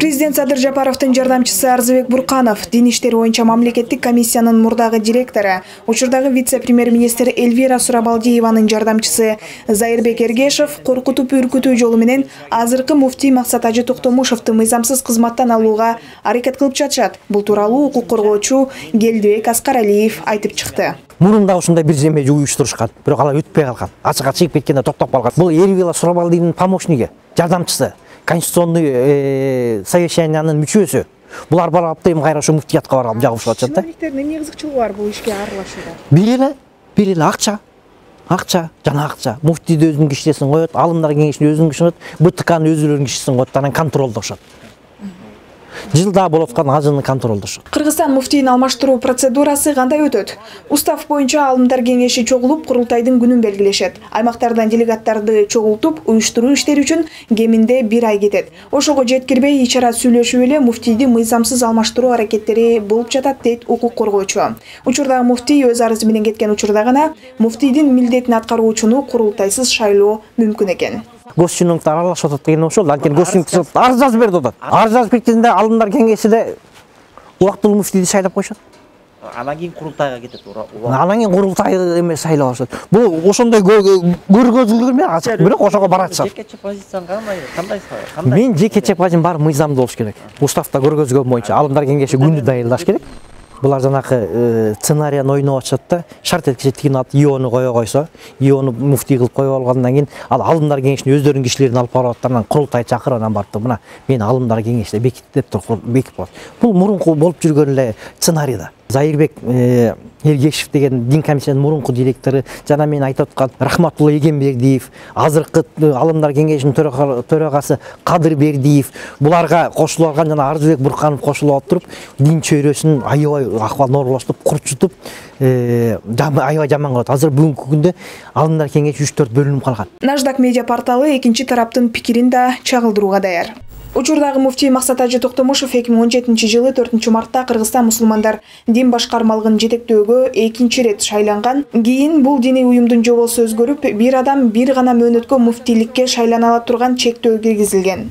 Президент Садыр Жапаровдун жардамчысы Арзыбек Бурканов, дин иштери боюнча мамлекеттик комиссиянын мурдагы директору, учурдагы вице-премьер-министр Эльвира Сурабалдиеванын жардамчысы Зайырбек Эргешев коркутуп үркүтүү жолу менен азыркы муфтий Максат Ажы Токтомушевду мыйзамсыз кызматтан алууга аракет кылып жатышат. Бул тууралуу укук коргоочу Келдибек Аскаралиев айтып чыкты. Мурунда ушундай бир жеме уюштурушкан, бирок алар өтпөй калган. Ачыкка чыгып кеткенде токтоп калган. Бул Эльвира Сурабалдиеванын помощниги, жардамчысы, конституционный совещаниянын мүчөсү. Булар барып эми кайра ушу муфтиятка барып жагышып атышат да. Чиновниктердин эмне кызыкчылыгы бар бул ишке аралашууда? Бир эле акча жана акча. Муфтийди өзүнүн кишисин коет, алымдар кеңешин өзүнүн кишисин коет, БТКнын өзүлөрүнүн кишисин коет, анан контролдошот. Жылда болуп аткан ажыны контролдошот. Кыргызстан муфтийин алмаштыруу процедурасы кандай өтөт? Устав боюнча алымдар кеңеши чогулуп, курултайдын күнүн белгилешет. Аймактардан делегаттарды чогултуп, уюштуруу иштери үчүн кеминде 1 ай кетет. Ошого жеткирбей ичара сүйлөшүп эле муфтийди мыйзамсыз алмаштыруу аракеттери болуп жатат, дейт укук коргоочу. Учурдагы муфтий өз арызы менен кеткен учурда гана муфтийдин милдетин аткаруучуну курултайсыз шайлоо мүмкүн экен. Госчиновдор аралашып атат деген ошол. Анткени госчиновдор арыз жазып берди атат. Арыз жазып кеткенде алымдар кеңешиде убактылуу муфтийди шайлап коюшат. Анан кийин курултайга кетет. Анан кийин курултай эме шайлап алышат. Бул ошондой көргөзүлгөн эмес, ачык, бирок ошого баратышат. Жекече позицияң кандай? Мен жекече позициям бар, мыйзамдуу болуш керек. Уставда көргөзгөн боюнча алымдар кеңеши күндү дайындаш керек. Булар жанакы сценарийни ойноп атышат да. Шарт эткиче тигин алып ИОну кое койсо, ИОну муфтий кылып коюп алгандан кийин ал алымдар кеңешине өздөрүнүн кишилерин алып барып атат, анан курултай чакырып анан барып мына мен алымдар кеңешине бекит деп туруп бекип коет. Бул мурунку болуп жүргөн эле сценарий да. Зайырбек Эргешев деген дин комиссиянын мурунку директору, жана мен айтып аткан Рахматулла Эгембердиев, азыркы алымдар кеңешинин төрагасы Кадыр Бердиев, буларга кошулуп алган жана Арзыбек Бурканов кошулуп алып туруп, дин чөйрөсүн аябай акыбалын орулаштырып, курчутуп, аябай жаман кылат. Азыр бүгүнкү күндө алымдар кеңеши 3-4 бөлүнүп калган. Наждак медиа порталы экинчи тараптын пикирин да чагылдырууга даяр. Учурдагы муфтий Максат Ажы Токтомушев 2017-жылы 4-мартта Кыргызстан мусулмандар дин башкармалыгын жетектөөгө 2 рет шайланган. Кийин бул диний уюмдун жобосу өзгөрүп, бир адам бир гана мөөнөткө муфтийликке шайлана ала турган чектөө киргизилген.